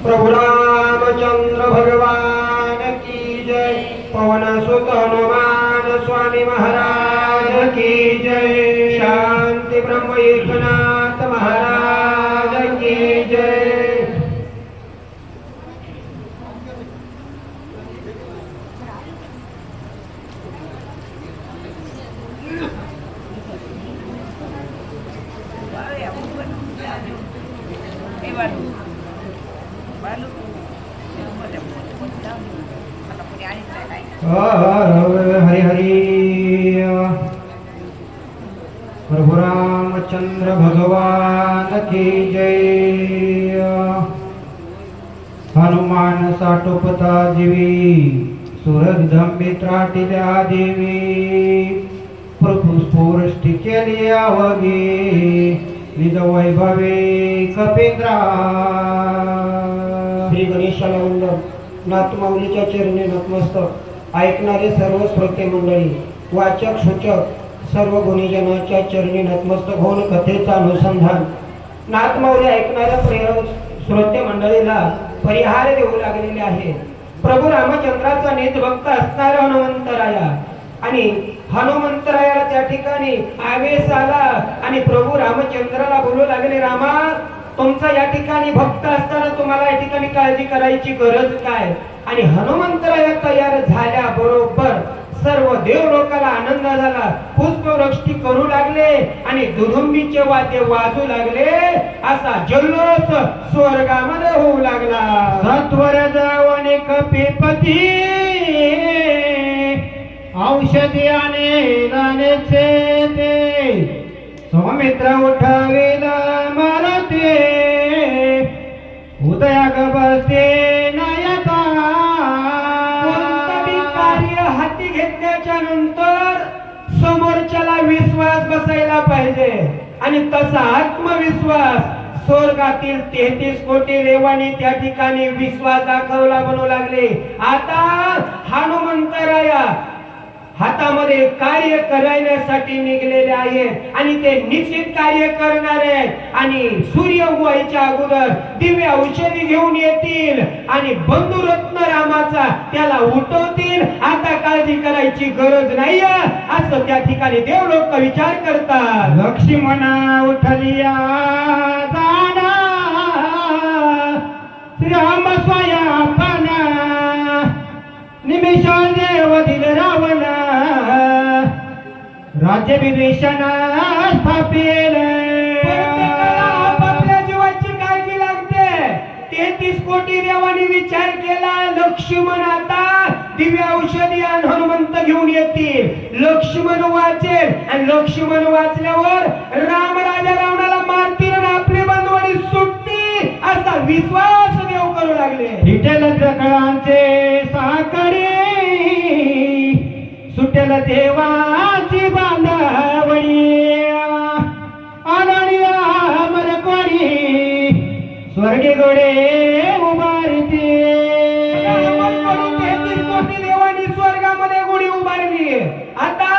प्रभु रामचंद्र भगवान की जय। पवन सुत हनुमान स्वामी महाराज की जय। शांति ब्रह्म एकनाथ महाराज की जय। हरि हरि। प्रभु रामचंद्र भगवान की जय। हनुमान साटोपता जीवी सुरगधम मित्राटिल्या देवी। प्रभु स्फूर्ष्टि केली आवगे निज वैभवे कपिंद्रा। श्री गणेशाला वंदन। नाथमाऊलीच्या चरणी नतमस्तक। ऐकणारे सर्व श्रोते मंडळी, वाचक सूचक सर्व गुणीजनाच्या चरणी नतमस्तक होऊन कथेचा अनुसंधान नाथमाऊली ऐकणाऱ्या प्रिय श्रोते मंडळीला परिहार देऊ लागलेले आहे। प्रभू रामचंद्राचा निज भक्त असणारा हनुमंतराया आणि हनुमंतरायाला त्या ठिकाणी आवेश आला आणि प्रभू रामचंद्राला बोलू लागले, रामा तुमचा या ठिकाणी भक्त असताना तुम्हाला या ठिकाणी काळजी करायची गरज काय। आणि हनुमंतराया तयार झाल्या बरोबर सर्व देव लोकांना आनंद झाला। पुष्पवृष्टी करू लागले आणि दुधुंबीचे वाद्य वाजू लागले। असा जल्लोष स्वर्गामध्ये होऊ लागला। सत्वर जावणे कपिपती औषधी आणि दानेचे ते सौमित्र उठावेला मारते उदया बसते नायका। कोणतंही कार्य हाती घेतल्याच्या नंतर समोरच्याला विश्वास बसायला पाहिजे आणि तसा आत्मविश्वास स्वर्गातील 33 कोटी देवांनी त्या ठिकाणी विश्वास दाखवला म्हणू लागले। आता हनुमंतराया हातामध्ये कार्य करण्यासाठी निघलेले आहेत आणि ते निश्चित कार्य करणार आहेत आणि सूर्य उगवायच्या अगोदर दिव्य औषधी घेऊन येतील आणि बंधुरत्न रामाचा त्याला उठवतील। आता काळजी करायची गरज नाही असं त्या ठिकाणी देव लोक विचार करतात। लक्ष्मणा उठलिया जाना श्रीराम स्वयापना निमिषा देव दिल रावण राज्य विभीषणा स्थापिल। आपल्या जीवाची काळजी लागते। 33 कोटी देवांनी विचार केला लक्ष्मण आता दिव्य औषधी आणि हनुमंत घेऊन येतील। लक्ष्मण वाचेल आणि लक्ष्मण वाचल्यावर राम राजा रावणाला मारतील आणि आपले बंधुवाणी सुटतील असा विश्वास देव करू लागले। विठ्ठल जगळांचे साकडे सुटेल देवाची बांधावळी आनंदी अमरकोणी स्वर्गी गोडे उभारते। 33 कोटी देवांनी स्वर्गामध्ये गोडी उभारली। आता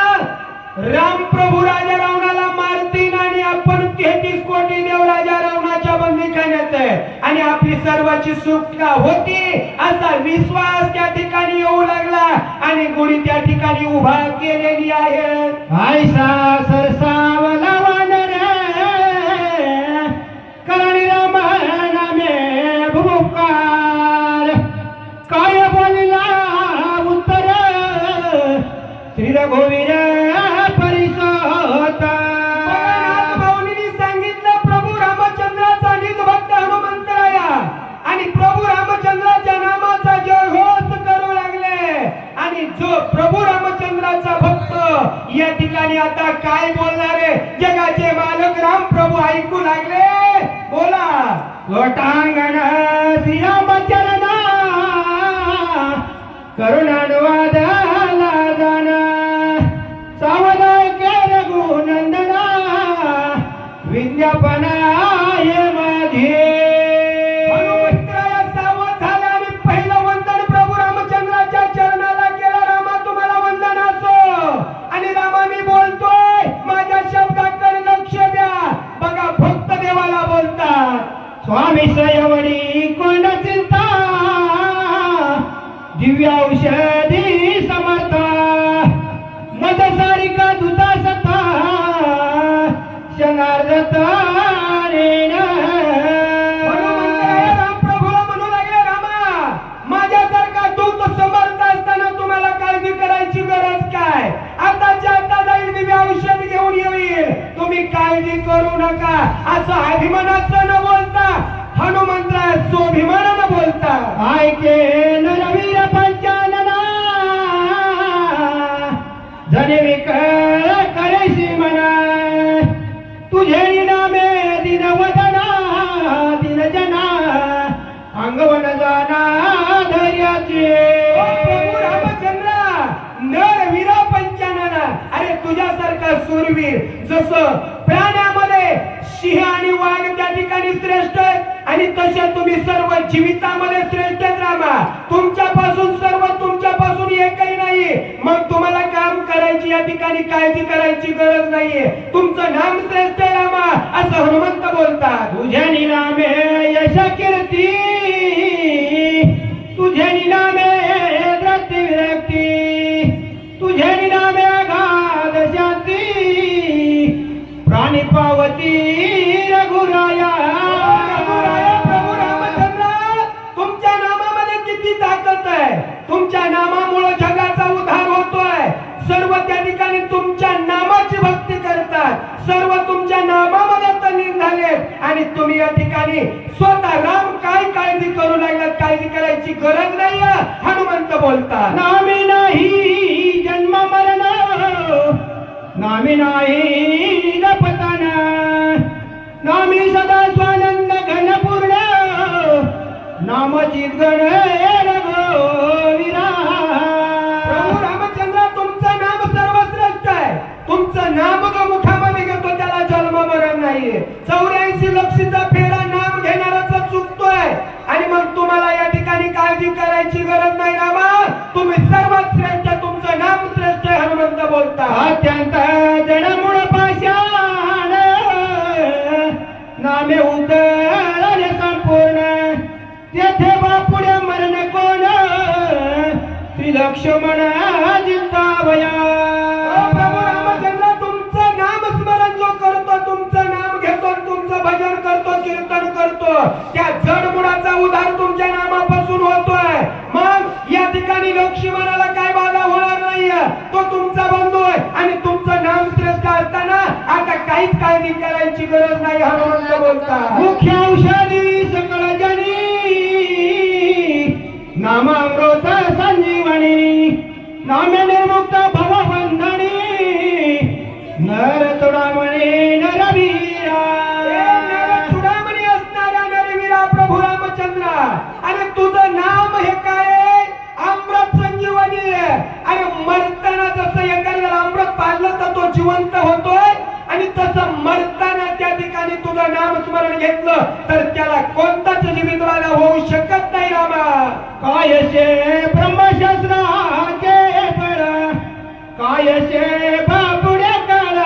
राम प्रभू राजा रावणाला मारतील आणि आपण 33 कोटी देव राजा रावणाच्या बंदीखान्यात आहे आणि आपली सर्वांची सुटका होती असा विश्वास त्या ठिकाणी येऊ लागला आणि गुढी त्या ठिकाणी उभा केलेली आहे। आयसा सरसावला वानर करणी राम नामे भूकार काय बोलला उत्तर श्री रघुवीर परिसोता। सांगितलं प्रभू रामचंद्राचा निज भक्त हनुमंतराया काय बोलणारे जगाचे मालक राम प्रभू ऐकू लागले. बोला. लोटांगण श्रीरामचरणा करुणानुवादाला जाणा सावध रघुनंदना विज्ञापनाय माझे. हनुमंतराया सावध झाला आणि पहिलं वंदन प्रभू रामचंद्राच्या चरणाला केलं. रामा तुम्हाला वंदन असो. आणि रामा मी बोलतोय माझ्या शब्दाकडे लक्ष द्या. बघा भक्त देवाला बोलतात. स्वामी सयवडी कोण चिंता दिव्य औषधी समर्था मद सारिका दुता सता शनार्दता हनुमंतराया रामप्रभूला म्हणू लागले रामा माझ्यासारखा दूत समर्थ असताना तुम्हाला काळजी करायची गरज काय. आताच्या आता जाईल दिव्य औषध घेऊन येईल. तुम्ही काळजी करू नका असं अभिमानाचं न बोलता हनुमंतराय स्वाभिमानानं बोलता. ऐके नरवीर पंचानना जणविक करेशी म्हणा तुझे नामे दिनवदना दिनजना अंगवन जाना धैर्याचे. प्रभू रामचंद्रा नरवीर पंचानना. अरे तुझ्यासारखा सूरवीर जसं प्राण्यामध्ये सिंह आणि वाघ त्या ठिकाणी श्रेष्ठ आहेत आणि तसे तुम्ही सर्व जीवितामध्ये श्रेष्ठ आहेत. रामा तुमच्यापासून सर्व तुमच्यापासून एकही नाही. मग तुम्हाला काम करायची या ठिकाणी काळजी करायची गरज नाहीये. तुमचं नाम श्रेष्ठ आहे रामा असं हनुमंत बोलतात. तुझ्या नामे यश कीर्ती तुझ्या नामे द्रती विरक्ती तुझ्या नामे अगाध शांती प्राणी पावती रघुराया. प्रभू रामचंद्र तुमच्या नामामध्ये किती ताकद आहे. तुमच्या नामामुळे जगाचा उद्धार होतोय. सर्व त्या ठिकाणी तुमच्या नामाची भक्ती करतात. सर्व तुमच्या नामामध्ये तल्लीन झालेत आणि तुम्ही या ठिकाणी स्वतः राम काय काळजी करू लागलात. काळजी करायची गरज नाही हनुमंत बोलतात. नामी नाही जन्म मरण नामी नाही लपतन नामी सदा स्वानंद घनपूर्ण नामचित गण रघुवीरा. प्रभू रामचंद्र तुमचं नाम सर्वश्रेष्ठ आहे. तुमचं नाम जो मुखामध्ये घेतो त्याला जन्म मरण नाहीये. 84 लक्षीचा फेरा नाम घेणाराचा चुकतोय आणि मग तुम्हाला या ठिकाणी काळजी करायची गरज नाही. रामा तुम्ही सर्वात श्रेष्ठ तुमचं नाम श्रेष्ठ आहे हनुमंत बोलता. अत्यंत जडमूळ पाषाण नामे उतरले संपूर्ण तेथे बापुड्या मरण कोण श्री लक्ष्मण जिंदावया. प्रभू रामचंद्र तुमचं नाम स्मरण जो करतो तुमचं नाम घेतो तुमचं भजन करतो कीर्तन करतो त्या जडमुळाचा उद्धार तुमच्या नामापासून होतोय. मग या ठिकाणी लक्ष्मणाला काय बाधा होणार नाही. तो तुमचा बंधू आहे आणि तुमचं नाम श्रेष्ठ असताना आता काहीच काळजी करायची गरज नाही हनुमंत बोलतात. मुख्य औषधी सकळ जनी नामामृत संजीवनी नामे निर्मुक्त भवबंधनी नर तुडामणी नरवीरा. चुडामणी असणाऱ्या नरवीरा प्रभू रामचंद्र आणि तुझं नाम हे काय अमृत संजीवनी. अरे मरताना जसं एखाद्याला अमृत पाजलं तर तो जिवंत होतोय आणि तसं मरताना त्या ठिकाणी तुझं नाम स्मरण घेतलं तर त्याला कोणताच जीवित वाला होऊ शकत नाही. रामा कायशे ब्रह्मशास्त्राचे फळ कायशे बापुड्या काळ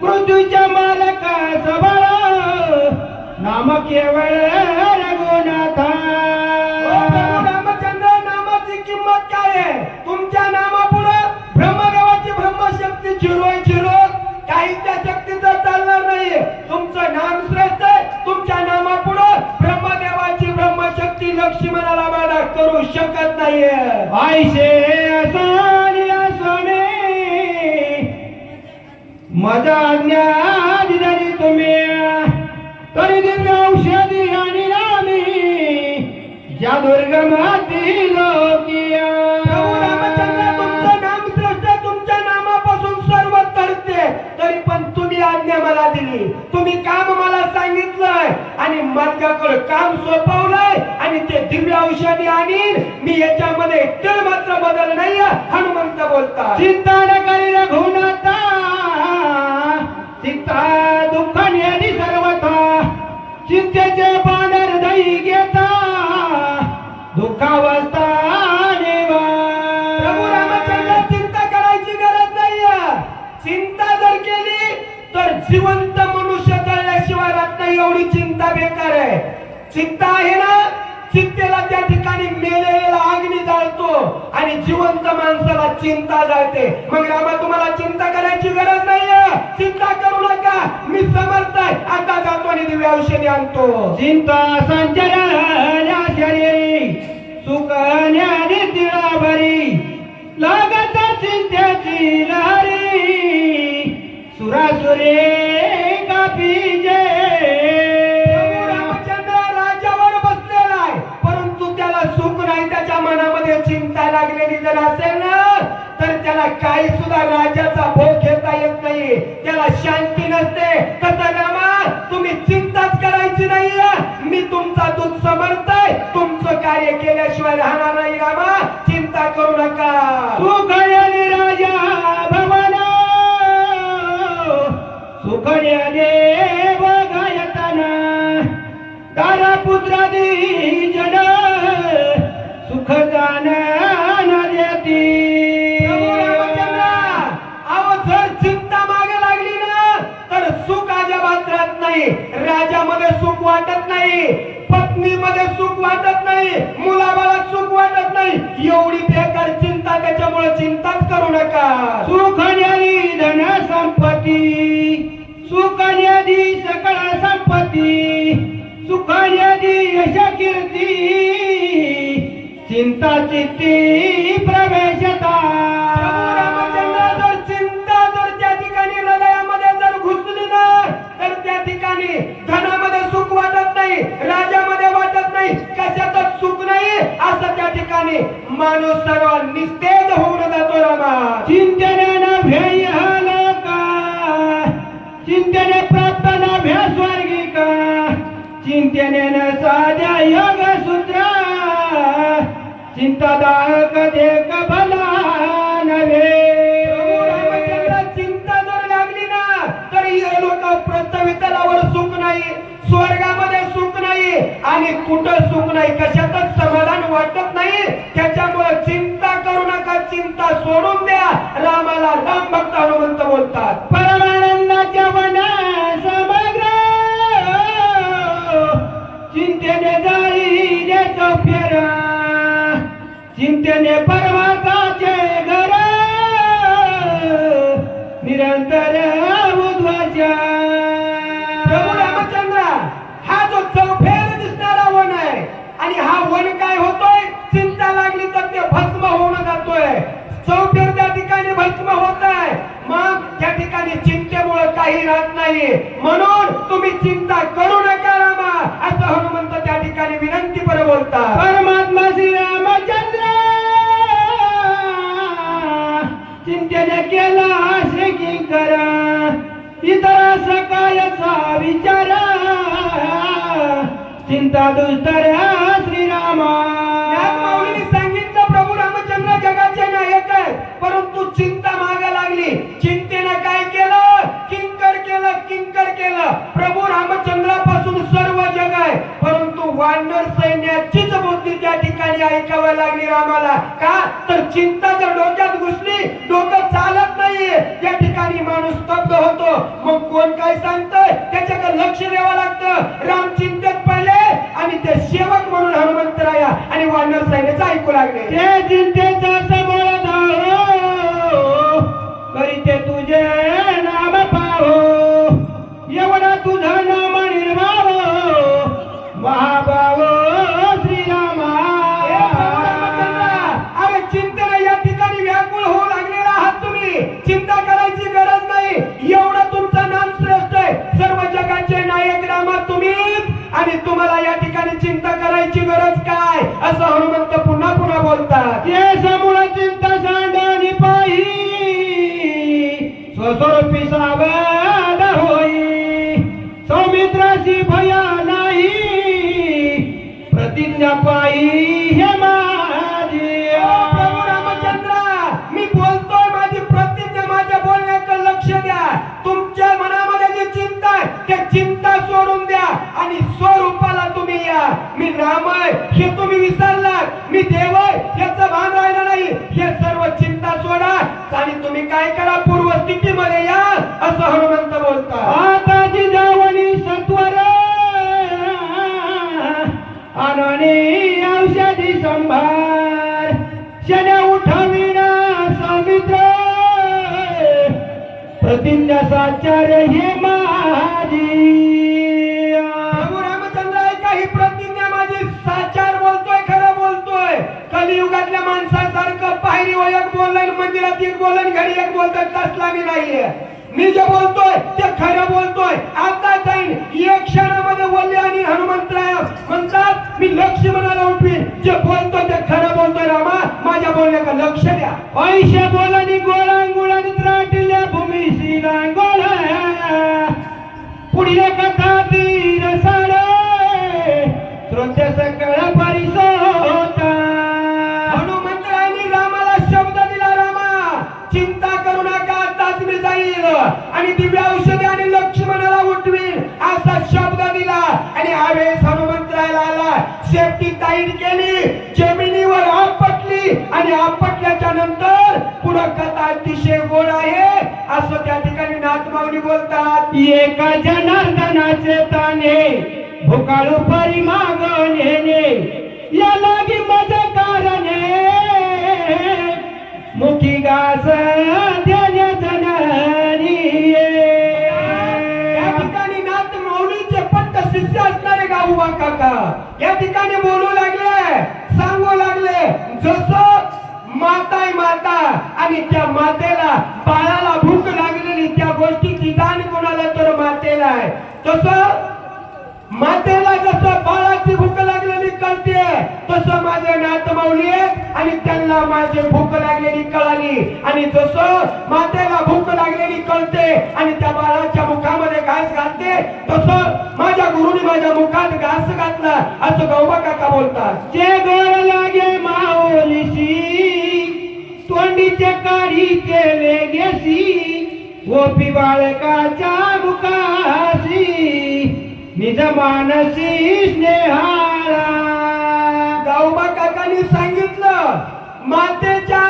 पृथ्वीच्या मालका सबळ नाम केवळ रघुनाथा. रामचंद्र नामाची किंमत काय आहे. तुमच्या नामापुढे ब्रह्मदेवाची ब्रह्मशक्ती झिरो काही त्या शक्तीचं चालणार नाही. तुमचं नाम श्रेष्ठ आहे. तुमच्या नामापुढे ब्रह्मदेवाची ब्रह्मशक्ती लक्ष्मणाला बाधा करू शकत नाहीये. आयशे असानिया स्वामी मजा आज्ञा दिली तुम्ही तरी दिव्य औषधी आणि नामी ज्या दुर्गमाती लोकिया. प्रभू रामचंद्र तुमचं नाम श्रेष्ठ आहे. तुमच्या नामापासून सर्व तरते नाही. तुम्ही काम मला सांगितलंय आणि माझ्याकडे काम सोपवलंय आणि ते दिव्य औषधी आणीन मी. याच्यामध्ये तर मात्र बदल नाही. हनुमंत बोलतात. चिंता न करी रघुनाथा, चिंता दुःख नेली सर्वथा, चिंतेचे पान हृदयी घेता, दुःखावस्था नेवा. प्रभू रामचंद्र, चिंता करायची गरज नाहीये. चिंता जर केली तर जिवंत मनुष्य जळल्याशिवाय राहत नाही. एवढी चिंता बेकार आहे. चिंता आहे ना, चिंतेला त्या ठिकाणी मेलेला अग्नी जाळतो आणि जिवंत माणसाला चिंता जाळते. मग रामा, तुम्हाला चिंता करायची गरज नाहीये. चिंता करू नका, मी समर्थ आहे. आता जातो आणि दिव्य औषधी आणतो. चिंता संचरल्या शरीरी, सुख न्यारी तिळाभरी, लागत चिंतेची लहरी, सुरासुरे कापीजे. प्रभू रामचंद्र राज्यावर बसलेला आहे, परंतु त्याला सुख नाही. त्याच्या मनामध्ये चिंता लागलेली जर असेल ना, तर त्याला काही सुद्धा राज्याचा भोग घेता येत नाही. त्याला शांती नसते. तसं रामा, तुम्ही चिंताच करायची नाहीये. मी तुमचा दूत समर्थ आहे. तुमचं कार्य केल्याशिवाय राहणार नाही. रामा, चिंता करू नका. सुखण्याने राजा भवन, सुखण्याने बघायताना, दारापुत्रादी जन, सुख जाण न देती. प्रभू रामचंद्र, अहो जर चिंता मागे लागली ना, तर सुख अजिबात राहत नाही. राजामध्ये सुख वाटत नाही, पत्नीमध्ये सुख वाटत नाही, मुलाबाळात सुख वाटत नाही. एवढी बेकार चिंता. त्याच्यामुळे चिंताच करू नका. सुख न्यारी धन संपत्ती, सुख न्यादी सकळ संपत्ती, सुख न्यादी यश कीर्ती, चिंता चित्ती प्रवेशता. प्रभू रामचंद्र, जर चिंता जर त्या ठिकाणी हृदयामध्ये जर घुसली ना, तर त्या ठिकाणी धनामध्ये सुख वाटत नाही, राजामध्ये वाटत नाही, कशातच सुख नाही. असं त्या ठिकाणी माणूस सर्व निस्तेज होऊन जातो. रामा, चिंतेने न भेय लोका, चिंतेने प्राप्त न भ्या स्वर्गिका, चिंतेने न साध्या योग सूत्र, चिंतादायक देख भला नव्हे. प्रभू रामचंद्र, चिंता जर लागली ना, तर हे लोक पृथ्वीतलावर सुख नाही, स्वर्गामध्ये सुख नाही आणि कुठं सुख नाही. कशातच समाधान वाटत नाही. त्याच्यामुळे चिंता करू नका. चिंता सोडून द्या. रामाला राम भक्त हनुमंत बोलतात. परमानंदाच्या वना समग्र, चिंतेने जाई जे चौफेर, चिंतेने परमात्माचे घर, निरंतर उद्वाचा. प्रभू रामचंद्र, हा जो चौफेर दिसणारा वन आहे आणि हा वन काय होतोय, चिंता लागली तर ते भस्म होऊन जातोय. चौफेर त्या ठिकाणी भस्म होत आहे. मग त्या ठिकाणी चिंतेमुळे काही राहत नाही. म्हणून तुम्ही चिंता करू नका रामा, असं हनुमंत त्या ठिकाणी विनंती पर बोलतात. परमात्मा श्री रामचंद्र, चिंतेने केला असे किंकर, इतर सकाळचा विचार, चिंता दुस्तर श्रीरामा. यात माऊलीने सांगितलं, प्रभू रामचंद्र जगाचे नायक आहे, परंतु चिंता मागे लागली. चिंतेने काय केलं, किंकर केलं, किंकर केलं. प्रभू रामचंद्रापासून सर्व जग आहे, परंतु वानर सैन्याचीच बुद्धी त्या ठिकाणी ऐकावी लागली रामाला. का तर चिंता जर डोक्यात घुसली, डोकं चालत नाहीये, त्या ठिकाणी माणूस स्तब्ध होतो. मग कोण काय सांगतंय त्याच्याकडे लक्ष द्यावं लागतं. राम चिंतेत पडले आणि ते सेवक म्हणून हनुमंतराया आणि वानर सैन्याचं ऐकू लागले. ते चिंतेचा सबळ धावो, करीते तुझे नाम पाहो, एवढा तुझा नाम निर्भाव, महाभाव श्रीरामा. हे प्रभू रामचंद्र, अरे चिंतेने या ठिकाणी व्याकुळ होऊ लागलेला आहात तुम्ही. चिंता करायची गरज नाही. एवढं तुमचं नाम श्रेष्ठ आहे. सर्व जगाचे नायक रामा तुम्हीच आणि तुम्हाला या ठिकाणी चिंता करायची गरज काय, असं हनुमंत पुन्हा पुन्हा बोलतात. ये समूळ चिंता सांडणी पाही, स्वस्वरूपी सावध होई, प्रतिज्ञा पायी हे माझी प्रभू रामचंद्र, मी बोलतोय, माझी प्रतिज्ञा, माझ्या बोलण्याकडे लक्ष द्या. तुमच्या मनामध्ये जी चिंता आहे त्या चिंता सोडून द्या आणि स्वरूपाला तुम्ही या. मी राम आहे हे तुम्ही विसरलात, मी देव आहे याचं भान राहिलं नाही. हे सर्व चिंता सोडा आणि तुम्ही काय करा, पूर्वस्थितीमध्ये या असं हनुमंत बोलतात. आता जिजावणी सत्वर आणणे औषधी संभार शने उठविना सौमित्र प्रतिज्ञा साचार हे माझी. प्रभू रामचंद्र, ऐका, ही प्रतिज्ञा माझी साचार बोलतोय, खरं बोलतोय. कलियुगातल्या माणसासारखं पायरी वयक बोललाय, मंदिरात एक बोललाय, घरी एक बोलतोय तसला मी नाहीये. मी जे बोलतोय ते खरं बोलतोय. आता जाईन एक क्षणामध्ये बोलले आणि हनुमंतराय म्हणतात मी लक्ष्मणाला उठवीन. जे बोलतोय ते खरं बोलतोय. रामा, माझ्या बोलण्याकडे लक्ष द्या. पैसे बोलणी गोळांगुळात त्राटल्या भूमीशी गोळा पुढील कथा तीर साडे श्रोत्या सकळ परिसोता. हनुमंतरायांनी रामाला शब्द दिला, रामा चिंता करू नका, आताच मी जाईल आणि दिव्य औषधी आणि लक्ष्मणाला उठवीन असा शब्द दिला. आणि आवेश हनुमंतरायाला आला, शेपटी टाईट केली, जमिनीवर आपटली आणि आपटल्याच्या नंतर पुढं कथा अतिशय गोड आहे असं त्या ठिकाणी नाथमाऊली बोलतात. एका जनार्दनाचे ताने भुकाळू परी मागणे या लागी मज कारणे मुखी घास देण्या जननी. या ठिकाणी नाथमाऊलीचे पट्ट शिष्य असणारे गाऊबा काका या ठिकाणी बोलू लागले, सांगू लागले, जसं माता आहे माता आणि त्या मातेला बाळाला भूक लागलेली त्या गोष्टीची जाण कोणाला तर मातेला आहे, तसं मातेला जसं बाळाची भूक लागलेली कळते तसं माझे नाथमाऊली आहेत आणि त्यांना माझी भूक लागलेली कळाली. आणि जसं मातेला भूक लागलेली कळते आणि त्या बाळाच्या मुखामध्ये घास घालते तसं माझ्या गुरुनी माझ्या मुखात घास घातला असं गौबा काका बोलतात. जे गोर लागे माऊलीशी तोंडीचे काढी केले गेसी गोपी बाळकाच्या मुखाशी निज मानसी स्नेहाला. गावबा काकांनी सांगितलं, मातेच्या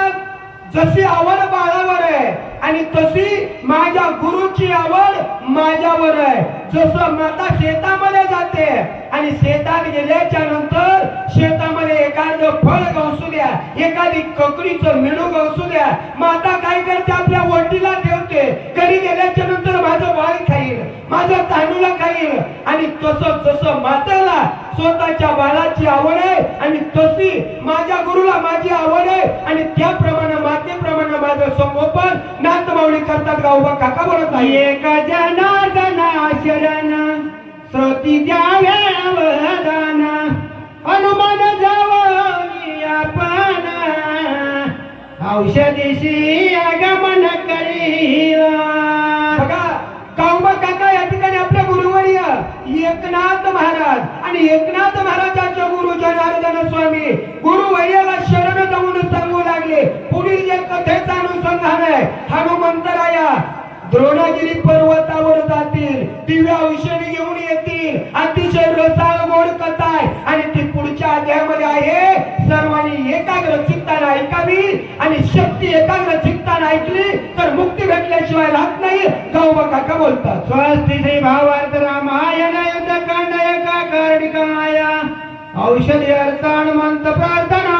जशी आवड बाळावर आहे आणि तशी माझ्या गुरुची आवड माझ्यावर आहे. जसं माता शेतामध्ये जाते आणि शेतात गेल्याच्या नंतर शेतामध्ये एखादं फळ गवसू द्या, एखादी ककडीचं मिळू गवसू द्या, माता काय करते, आपल्या वटीला ठेवते. घरी गेल्याच्या नंतर माझं बाळ खाईल, माझं तांदूळ खाईल. आणि तसं जसं मातेला स्वतःच्या बाळाची आवड आहे आणि तशी माझ्या गुरुला माझी आवड आहे आणि त्याप्रमाणे मातेप्रमाणे माझं संगोपन नाथमाऊली करतात. गावबा काका बोलत आहे. एका जनार्दना शरण श्रोती द्यावे अवधान हनुमान जावनी आपण औषधीशी आगमन करी. बघा, गावबा काका या ठिकाणी आपल्या गुरुवर्य एकनाथ महाराज आणि एकनाथ महाराजांच्या गुरु जनार्दन स्वामी गुरुवर्याला शरण जाऊन सांगू लागले. पुढील जे कथेचा अनुसंधान आहे, हनुमंतराया द्रोणागिरी पर्वतावर जातील, दिव्य औषधी घेऊन येतील, अतिशय रसाळ गोड कथा आहे आणि ती पुढच्या अध्यायामध्ये आहे. सर्वांनी एकाग्र चित्ताने ऐकावी आणि शक्ती एकाग्र चित्ताने ऐकली तर मुक्ती भेटल्याशिवाय राहत नाही. गावबा काका बोलतात. स्वस्ति श्री भावार्थ रामायण युद्धकांड एका कर्णिकाया औषधी अर्थानुमंत प्रार्थना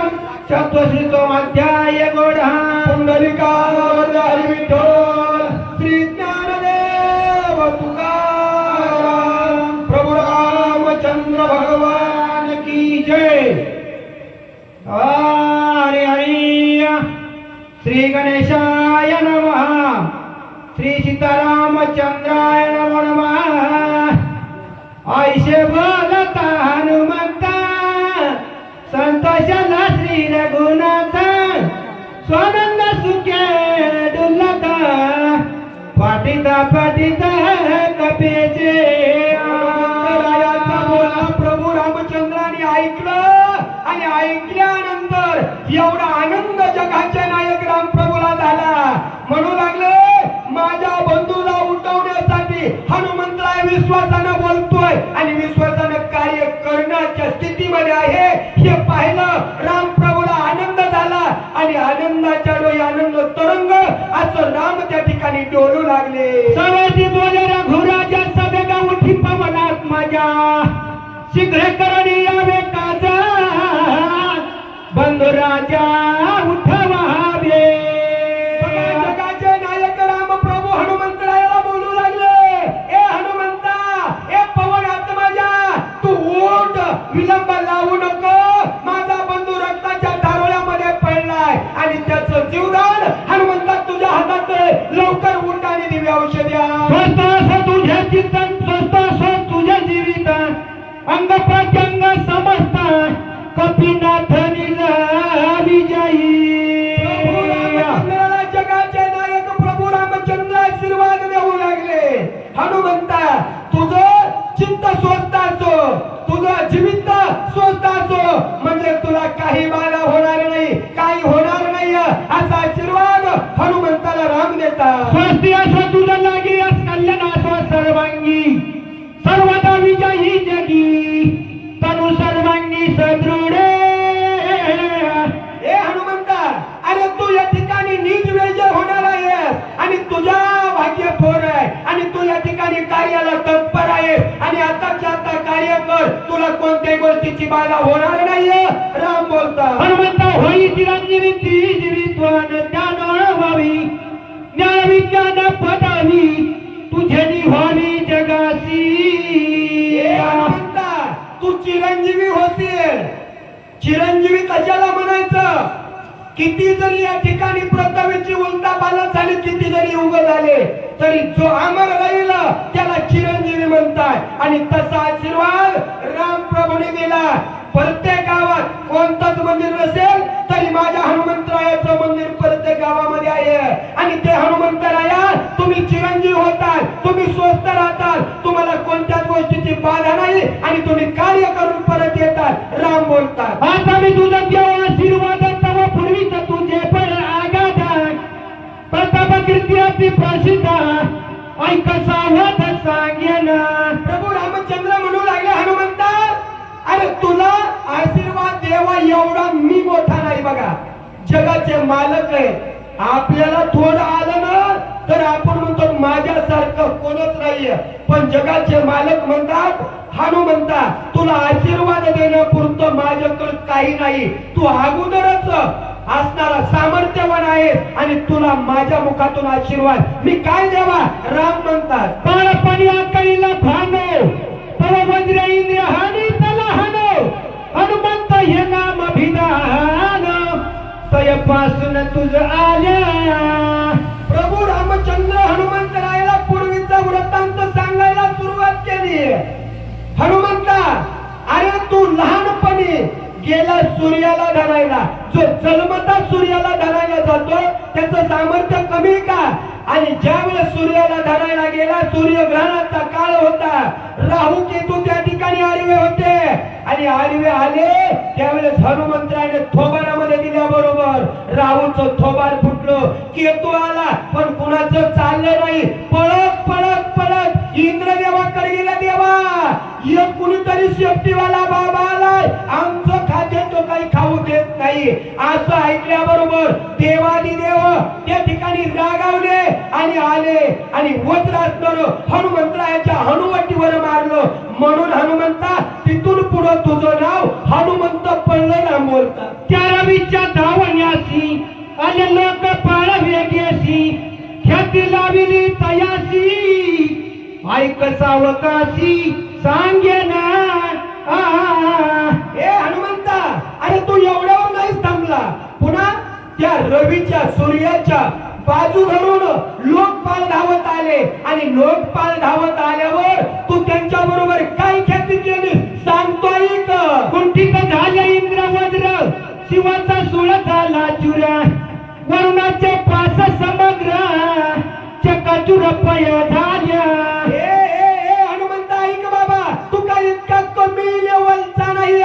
चतुर्श्रीतो अध्याय गोढा पुंडलिकावर हरी विठ्ठल श्री ज्ञानदेव तुकाराम प्रभु रामचंद्र भगवान की जय. हरी हरी. श्री गणेशाय नमः. श्री सीतारामचंद्राय नमो नमः. ऐसे बोलता हनुमंता संतोषला श्री रघुनाथ स्वानंद सुखे डुलता पाटिता पाटिता कपेचे. रायाचा बोला प्रभू रामचंद्राने ऐकलं आणि ऐकल्यानंतर एवढा आनंद जगाचे नायक रामप्रभूला झाला. म्हणू लागले माझ्या बंधूला उठवण्यासाठी हनुमंतराय विश्वासानं बोलतोय आणि विश्वासानं कार्य करण्याच्या स्थितीमध्ये आहे हे पाहिलं रामप्रभूला आनंद झाला आणि आनंदाच्या डोळी आनंद तरंग असं राम त्या ठिकाणी डोलू लागले. सवासी बोले रघुराजा सवेगा उठी पवनात माझ्या शीघ्र करणी यावे काजा बंधू राजा उठवावे. जगाचे नायक राम प्रभू हनुमंतरायाला बोलू लागले ए हनुमंता ए पवन आत्माजा तू उठ विलंब लावू नको. माझा बंधू रक्ताच्या धारोळ्यामध्ये पडलाय आणि त्याचं जीवदान हनुमंता तुझ्या हातात आहे. लवकर उठ आणि दिव्य औषध्या. स्वस्त असं तुझे चिंतन स्वस्त असं तुझे जीवितन अंग प्रत्यंग समस्त कपिनाथ विजयी. प्रभू रामचंद्राला जगाचे नायक प्रभू रामचंद्र आशीर्वाद देऊ लागले. हनुमंता तुझं चित्त स्वस्त असो तुझं जीवित स्वस्त असो म्हणजे तुला काही बाधा होणार नाही काही होणार नाही असा आशीर्वाद हनुमंताला राम देतात. स्वस्ती असो तुझं लागी कल्याण असो सर्वांगी सर्वदा विजयी जगी तनु सर्वांगी सदृढे. ए हनुमंता अरे तू या ठिकाणी नीट विजय होणार आहेस आणि तुझ्या भाग्य थोर आहे आणि तू या ठिकाणी कार्याला तत्पर आहे आणि आताच्या आता कार्य कर. तुला कोणत्याही गोष्टीची बाधा होणार नाहीये राम बोलतात. हनुमंता होई चिरंजीवी जीवित्वान ज्ञान व्हावी ज्ञान विज्ञान पदावी तुझे व्हावी जगासी. ए हनुमंता तू चिरंजीवी होशील. चिरंजीवी कशाला म्हणायचं. किती जरी या ठिकाणी पृथ्वीची उलटा पालट झाली किती जरी युग झाले तरी जो अमर राहील त्याला चिरंजीवी म्हणतात आणि तसा आशीर्वाद राम प्रभूने दिला. प्रत्येक गावात कोणतंच मंदिर नसेल तरी माझ्या हनुमंतरायाचं मंदिर प्रत्येक गावामध्ये आहे आणि ते हनुमंतराया तुम्ही चिरंजीव होतात तुम्ही स्वस्थ राहतात तुम्हाला कोणत्याच गोष्टीची बाधा नाही आणि तुम्ही कार्य करून परत येतात राम बोलतात. आता मी तुझा देव आशीर्वाद तव पूर्वीच तुझे पण आगाध प्रताप कीर्ती अति प्रसिद्ध ऐक सावध सांगेन. प्रभू रामचंद्र म्हणू लागले हनुमंता अरे तुला आशीर्वाद देवा एवढा मी मोठा नाही बघा. जगाचे मालक आहे. आपल्याला थोडं आलं ना तर आपण म्हणतो माझ्यासारखं कोणच नाहीये पण जगाचे मालक म्हणतात हनुमंता तुला आशीर्वाद देण्यापुरतं माझ्याकडे काही नाही. तू अगोदरच असणारा सामर्थ्यवान आहे आणि तुला माझ्या मुखातून आशीर्वाद मी काय द्यावा राम म्हणतात. बाळपणी आकाईला भानो तव वज्र इंद्र हानी तला हानो हनुमंत हे नाम अभिधान तयपासून तुझ आल्या. प्रभू रामचंद्र हनुमंतरायाला पूर्वीचा वृत्तांत सांगायला सुरुवात केली. हनुमंता अरे तू लहानपणी गेला सूर्याला धरायला. जो जन्मता सूर्याला धरायला जातो त्याचं सामर्थ्य कमी का. आणि ज्यावेळेस सूर्याला धरायला गेला सूर्यग्रहणाचा काळ होता. राहू केतू त्या ठिकाणी आडवे होते आणि आडवे आले त्यावेळेस हनुमंतराने थोबारामध्ये दिल्याबरोबर राहूचं थोबार फुटलं. केतू आला पण कुणाचं चाललं नाही. पळत पळत पळत इंद्रदेवाकडे गेला. देवा एक कुणीतरी शेपटीवाला बाबा आलाय आमचं खाद्य तो काही खाऊ देत नाही असं ऐकल्याबरोबर देवादिदेव त्या ठिकाणी रागावले आणि आले आणि वज्रास्त्र हनुमंतरायाच्या हनुवटीवर मारलं. म्हणून हनुमंता तिथून पुढे तुझं नाव हनुमंत पडलं ना बोलतात. त्या रवीच्या धावण्यासी आले लोक पाळ वेगेसी ख्याती लाविली तयासी ऐक सावकाशी सांगे ना. ए हनुमंता अरे तू एवढ्यावर नाहीच थांबला. पुन्हा त्या रवीच्या सूर्याच्या बाजू धरून लोकपाल धावत आले आणि लोकपाल धावत आल्यावर तू त्यांच्या बरोबर काय ख्याती केली सांगतो ऐक. कुंठित झाले इंद्र वज्र शिवाचा सुळ झाला चुरा वरुणाचे पास समग्र चकाचुर पय झाल्या. हनुमंता ऐक बाबा तू काय इतका कमी लेवलचा नाही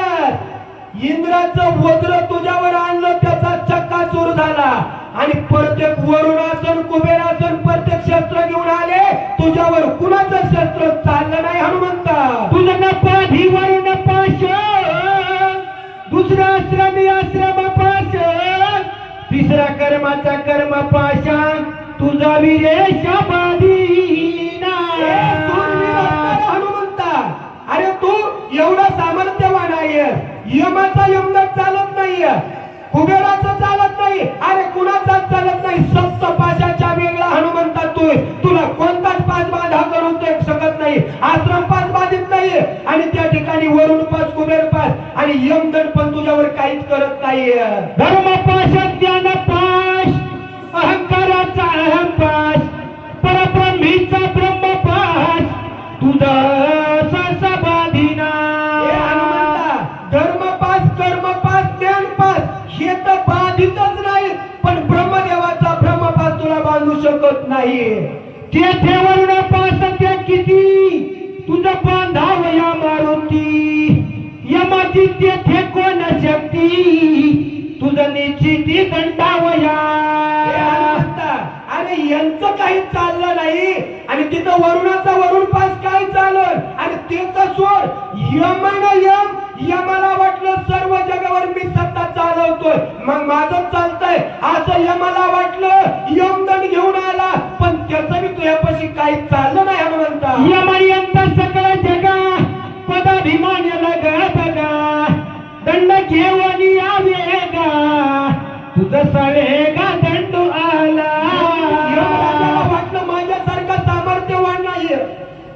इंद्राचं वज्र तुझ्यावर आणलं त्याचा चक्काचूर झाला आणि प्रत्येक वरुणासन कुबेरासन प्रत्येक शस्त्र घेऊन आले तुझ्यावर कुणाचं शस्त्र चाललं नाही हनुमंता. तुझं नपाधी वरुण पाश, दुसरा आश्रमी आश्रम पाश, तिसरा कर्माचा कर्म पाशा, तुझा विरेश बाधीना. शूरवीर असणारा हनुमंता, अरे तू एवढा सामर्थ्यवान आहे. यमाचा यमदंड चालत नाहीये, कुबेराचं चालत नाही, अरे कुणाचाच चालत नाही. सप्त पाशाच्या वेगळा हनुमंता तू, तुला कोणताच पाच बाधा करू शकत नाही. आश्रम पाच बाधित नाही आणि त्या ठिकाणी वरुण पास कुबेर पास आणि यमदंड पण तुझ्यावर काहीच करत नाहीये. धर्म पाश, ज्ञान पाश, अहंकाराचा अहंपाश, परब्रह्मीचा ब्रह्म पाश, तुझा सहसा बाधीना. हे हनुमंता, धर्मपास कर्मपास ज्ञानपास हे तर बाधितच नाही, पण ब्रह्मदेवाचा ब्रह्मपास तुला बांधू शकत नाही. तेथे वरुण पास त्या किती, तुझं बांधावया मारुती, यमाची तेथे कोण शक्ती, तुझं निश्चिती दंडावया. हे हनुमंता, अरे यांचं काही चाललं नाही आणि तिथं वरुणाचा वरुण पास काय चालल आणि ते तर सोड. यमाला वाटलं सर्व जगावर मी सत्ता चालवतोय, मग माझं चालतंय असं यमाला वाटलं. यमदंड घेऊन आला पण त्याचं मी तुझ्यापाशी काही चाललं नाही हनुमंता. यमयंत सकळ जगा पदाभिमान लगा बगा, दंड घेऊन यावेगा, तुझं सवेगा दंड आला. यमराजाला वाटलं माझ्यासारखा सामर्थ्यवान नाहीये,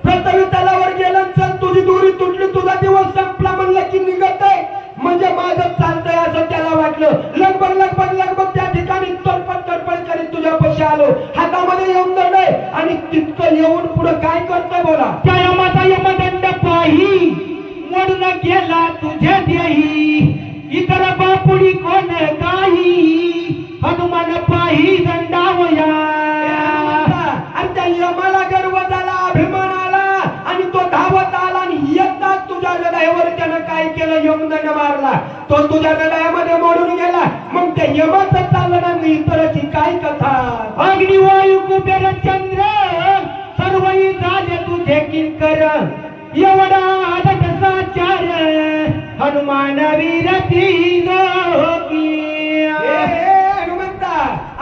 पृथ्वी तलावर गेलं चल तुझी दोरी तुटली, तुझा दिवस संपला म्हणलं की निघत आहे म्हणजे माझं चालतंय असं त्याला वाटलं. लगभग लगभग लगभग त्या ठिकाणी तडपड तडपड करीत तुझ्यापाशी आलो. हातामध्ये यमदंड आहे आणि तितकं येऊन पुढे काय करतोय बोला. त्या यमाचा यमदंड पाही, मोडून गेला तुझे देही, इतर बापुडी कोण काही, हनुमान पाही दंडावया. आणि त्या यमाला गर्व झाला, अभिमान आला आणि तो धावत आला आणि येतात तुझ्या हृदयावर त्यानं काय केलं, यमदंड मारला. तो तुझ्या हृदयामध्ये मोडून गेला. मग त्या यमाचं चाललं ना मी इतराची काय कथा. अग्नी वायू कुबेर चंद्र सर्वही झाले तुझे किंकर, एवढा आदत साचार, हनुमान वीर त्रिलोकी. हनुमंता,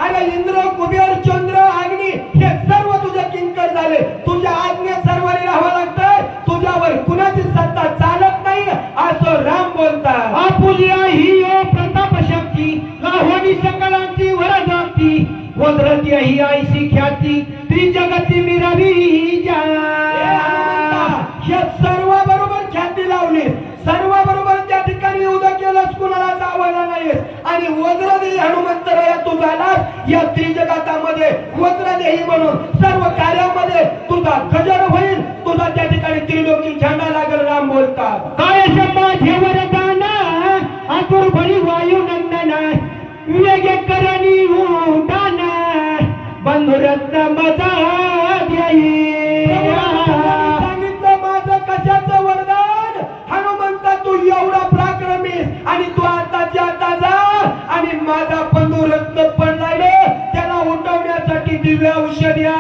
अरे इंद्र कुबेर चंद्र अग्नी हे सर्व तुझे किंकर झाले. तुझ्या आज्ञेत सर्वांनी राहावं लागतं, तुझ्यावर कुणाची सत्ता चालत नाही असं राम बोलतात. आपुलिया ही ओ प्रताप शक्ती, लाहोनी सकलांची वरदाती, वज्रती ही आईशी ख्याती, त्रिजगती मिरवी जा. हे सर्व बरोबर ख्याती लावली, सर्व बरोबर त्या ठिकाणी उदय केलंस, कुणाला चावला नाहीस आणि वज्रदेही हनुमंतराया तू झालास. या त्रिजगातामध्ये वज्रदेही म्हणून सर्व कार्यामध्ये तुझा गजर होईल, तुझा त्या ठिकाणी त्रिलोकी झेंडा लागेल राम बोलतात. काय माझे वरदान, आतुर भरी वायू नंदन, वेगे करणी उडान, बंधुरत्न मजा देई. सांगितलं माझं कशाचं वरदान, हनुमंता तू एवढा पराक्रमी आणि तू आताच्या आता जा आणि माझा बंधू रत्न पडलाय त्याला उठवण्यासाठी दिव्य औषध या.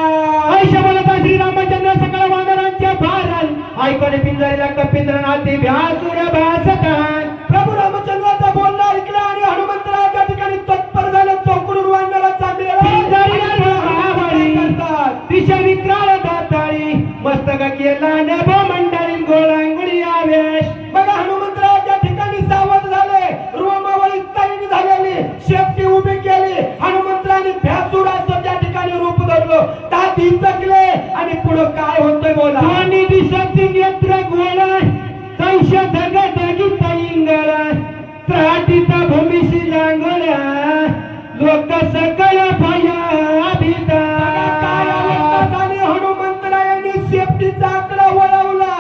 ऐशा बोलता श्रीरामचंद्र सकळ वानरांच्या भारण, ऐकणे पिंजरीला कपिंद्रनाथी भ्यासुर भासतान. प्रभू रामचंद्राचा बोलणं ऐकलं आणि हनुमंतराव त्या ठिकाणी तत्पर झाले. चौकडून वानराला दिशा विक्राळ दाताळी, मस्तक केला नभ मंडळी, गोळांगुळी आवेश. बघा हनुमंतराव त्या ठिकाणी सावध झाले, रोमावळी तैन झालेली, शेपटी उभी केली. हनुमंतराने भ्यासूर असं त्या ठिकाणी रूप धरलं, ताती चकले आणि पुढे काय होतंय बोला. आणि दिसती नेत्र गोळ, तैश धग धगी तैंगळ, त्राटीता भूमीशी लांगळ, लोक सकळ भया भीता. हनुमंतरायांनी शेपटीचा आकडा वळवला,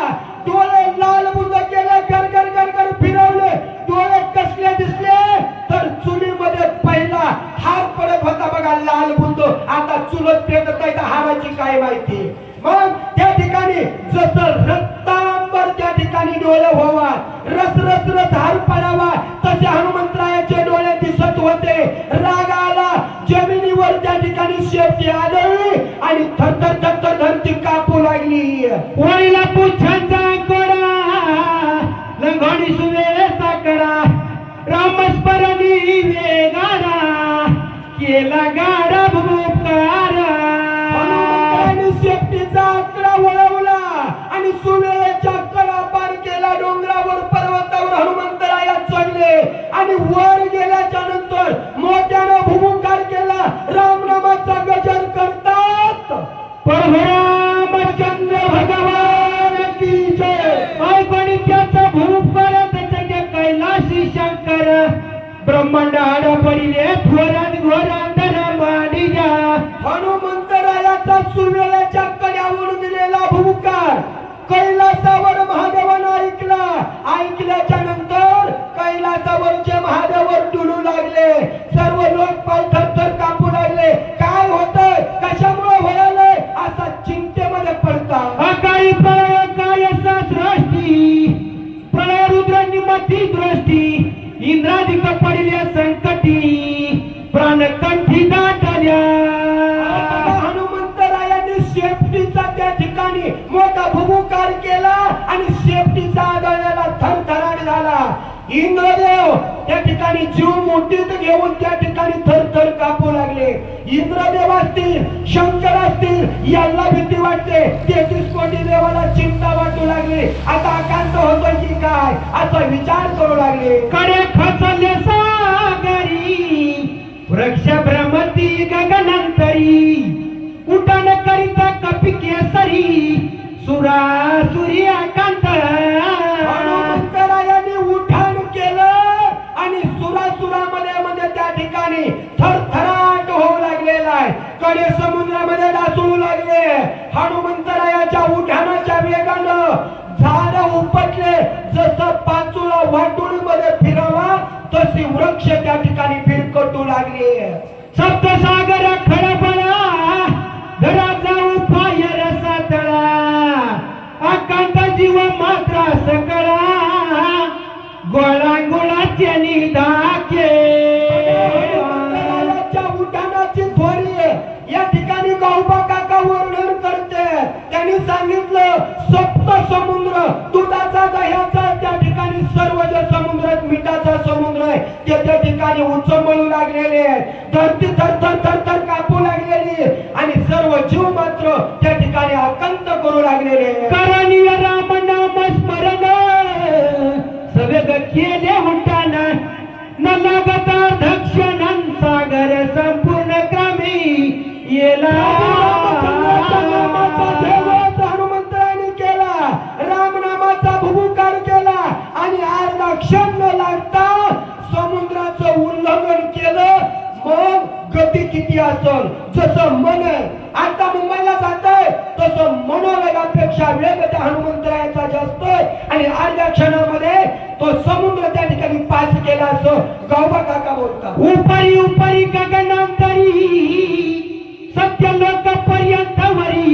डोळे लाल बुंद केले, गरगर गरगर फिरवले, डोळे कसले दिसले तर चुलीमध्ये पहिला हार पडत होता बघा लाल बुंद, आता चुलत पेटत आहे हाराची काय माहिती. मग त्या ठिकाणी जसं रक्तांबर त्या ठिकाणी डोळे व्हावा, रस रस रस हार पडावा, थर थर थर धरती कापू लागली. वळीला पुच्छांचा कडा लंघोणी सुवेचा कडा रामस्मरणी वेगारा केला गाडा भूपकार. हनुमंताने शेपटीचा आकडा वळवला आणि सुवेळेच्या कडा पार केला. डोंगरावर पर्वतावर हनुमंतराया चढले आणि वर गेल्याच्या नंतर मोठ्यानं भूभुकार केला. रामनामाचा गजर करतात. परभरामचंद्र भगवान की जय. गणित्याचा भूप करत जगे कैलासी शंकर ब्रह्मांड आड पडिले थोरात घोरांतर माडिजा. हनुमंतरायाचा सुवेळेच्या कड्यावर दिलेला भूकार कैलासावर महादेवानं ऐकला. ऐकल्याच्या नंतर कैलासावरचे महादेवर डुलू लागले. सर्व लोक पाय थरथर कापू लागले. काय होतंय, कशामुळे व्हायलंय असा चिंतेमध्ये पडतात. अकाळी प्रळय काय असा सृष्टी प्रळय रुद्र निमती दृष्टी इंद्रादिक पडल्या संकटी प्राणकंठी दाटल्या. हनुमंतरायांनी शेपटीचा त्या ठिकाणी मोठा भूभुकार केला आणि शेपटीचा आदळलेला थरथराट झाला. इंद्रदेव त्या ठिकाणी जीव मुठीत घेऊन त्या ठिकाणी थरथर कापू लागले. इंद्रदेव असतील, शंकर असतील, यांना भीती वाटते. 33 कोटी देवाला चिंता वाटू लागली. आता आकांत होतोय की काय असा विचार करू लागले. कडे खचले सागरी वृक्ष भ्रमती गगनांतरी उठान करिता कपी केसरी सुरासुरी आकांत. हनुमंतरायांनी उठाण केलं आणि सुरासुरामध्ये त्या ठिकाणी थरथराट होऊ लागलेला आहे. कडे समुद्रामध्ये डासळू लागले. हनुमंतरायाच्या उठाणाच्या वेगानं झाड उपटले. जसं पाचूला वाटुळीमध्ये फिरावा तशी वृक्ष त्या ठिकाणी फिरकटू लागले. सप्तसागर खडबडा धरा जाऊ पाय रसातळा आकांत जीव मात्रा सकळा गोळांगोळाचे निधाके. हनुमंतरायाच्या उठाणाची थोरी या ठिकाणी गावबा काका वर्णन करते. त्यांनी सांगितलं सप्त समुद्र दुधाचा दह्याचा त्या ठिकाणी सर्व जे समुद्रात मिठाचा समुद्र आहे ते त्या ठिकाणी उचंबळू लागलेले आहे. धरती थरथर थरथर कापू लागलेली आणि सर्व जीव मात्र त्या ठिकाणी आकंत करू लागलेले. करणीय राम नाम स्मरण सवेग केले उठाण न लागता दक्षिणां सागर संपूर्ण क्रमी येला. हनुमंतराने केला. रामनामाचा भूभुकार केला आणि अर्धा क्षण न लागता समुद्राचं उल्लंघन केलं. मग गती किती असेल, जसं मन आता मुंबईला जातंय तसं मनोवेगापेक्षा वेग त्या हनुमंतरायाचा जास्त आहे आणि अर्ध्या क्षणामध्ये तो समुद्र त्या ठिकाणी पास केला असं गावबा काका बोलतात. उपरी उपरी गगनांतरी सत्य लोक पर्यंत वरी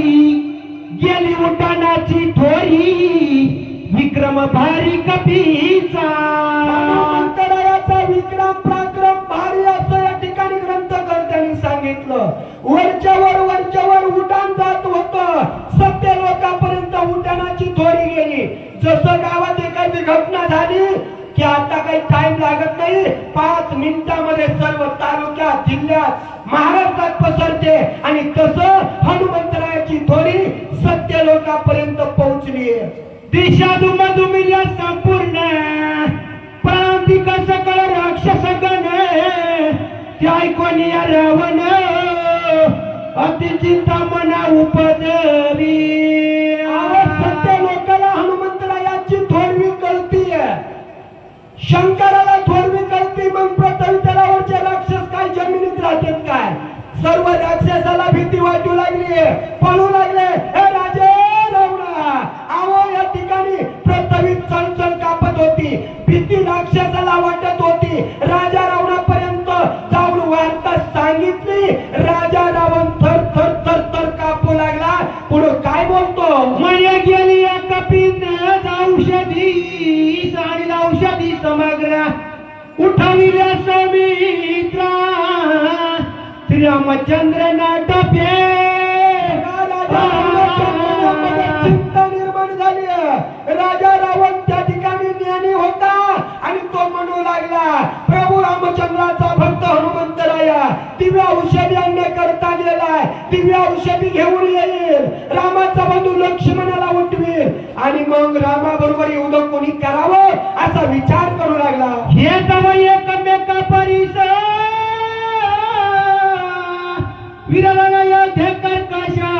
गेली उठाणाची थोरी विक्रम भारी कपीचा. हनुमंतरायाचा विक्रम पराक्रम भारी असं या ठिकाणी ग्रंथकर्त्यांनी सांगितलं. वरच्यावर उठाण जात होतं. सत्य लोकांपर्यंत उठाणाची थोरी गेली. जसं गावात एखादी घटना झाली की आता काही टाइम लागत नाही, 5 मिनिटांमध्ये सर्व तालुक्यात जिल्ह्यात महाराष्ट्रात पसरते आणि तसं हनुमंतरायाची थोरी सत्य लोकांपर्यंत पोहोचली. दिशा दुमदुमिल्या संपूर्ण प्रांतिक सकळ राक्षस गण ते ऐकून या रावण अतिचिंता मना उपदवी. सत्य लोकाला हनुमंतरायाची थोरवी कळतीये, शंकराला थोरवी कळती. मग पृथ्वी तलावरचे राक्षस काय जमिनीत राहतात काय? सर्व राक्षसाला भीती वाटू लागली, पळू लागले. हे राजे रावणा, आवो या ठिकाणी पृथ्वी चलचल कापत होती. भीती राक्षसाला वाटत होती. राजा रावणापर्यंत जाऊन वार्ता सांगितली. राजा रावण थर थर थर थर कापू लागला. पुढे काय बोलतो? मने गेली कपीत औषधी आणि औषधी समग्र उठविल्या समित्रा श्रीरामचंद्र नाटपे. राजा रावणाच्या मनामध्ये चिंता निर्माण झाली. राजा रावण त्या ठिकाणी ज्ञानी होता आणि तो म्हणू लागला, प्रभू रामचंद्राचा भक्त हनुमंतराया दिव्य औषधी आणण्याकरता गेलाय, दिव्य औषधी घेऊन येईल, रामाचा बंधू लक्ष्मणाला उठवेल आणि मग रामाबरोबर युद्ध कोणी करावं असा विचार करू लागला. हे तव एकमेका परिस विरला योद्धे कर्कशा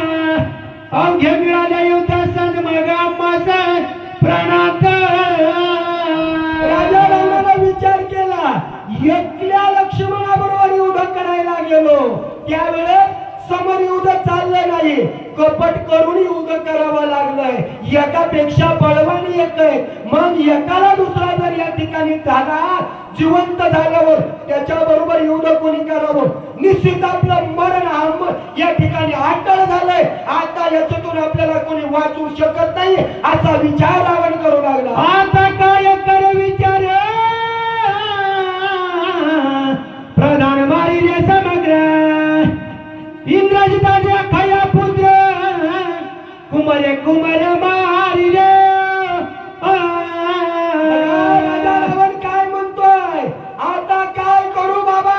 अवघे मिळाल्या युद्धासन मग आम्हास प्राणात. राजा रावणाला विचार केला, एकल्या लक्ष्मणाबरोबर युद्ध करायला गेलो त्यावेळेस समोर युद्ध चाललं नाही, कपट करून युद्ध करावं लागलंय, एकापेक्षा बळवान एक आहे, मग एकाला दुसरा जर या ठिकाणी झाला जिवंत झाल्यावर त्याच्या बरोबर युद्ध कोणी करावं, निश्चित आपलं मरण या ठिकाणी अटळ झालंय, आता याच्यातून आपल्याला कोणी वाचू शकत नाही असा विचार रावण करू लागला. आता काय कर विचार प्रधान मारिले समग्र इंद्रजिताच्या खया पुत्र कुमारे कुमार मारिले. राजा रावण काय म्हणतोय, आता काय करू बाबा,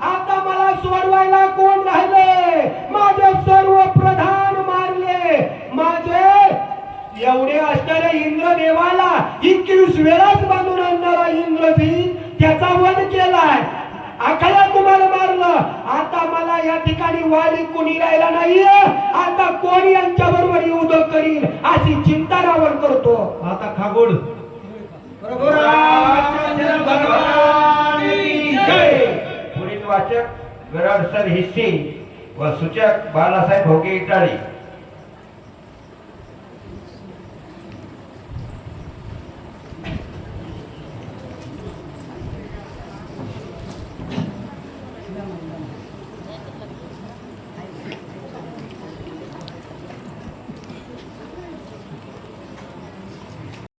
आता मला सोडवायला कोण राहिले, माझे सर्व प्रधान मारले, माझे एवढे असणारे इंद्रदेवाला 21 वेळाच बांधून आणणारा इंद्रजित त्याचा वध केलाय, अखया कुमार मारलं, आता मला या ठिकाणी वाली कोणी राहिला नाहीये, आता कोणी यांच्या बरोबर युद्ध करील अशी चिंता रावण करतो. आता खागोड प्रभू रामचंद्र भगवान की जय. पुढील वाचक गराड सर हिस्से व सूचक बालासाहेब भोगे इटाळी.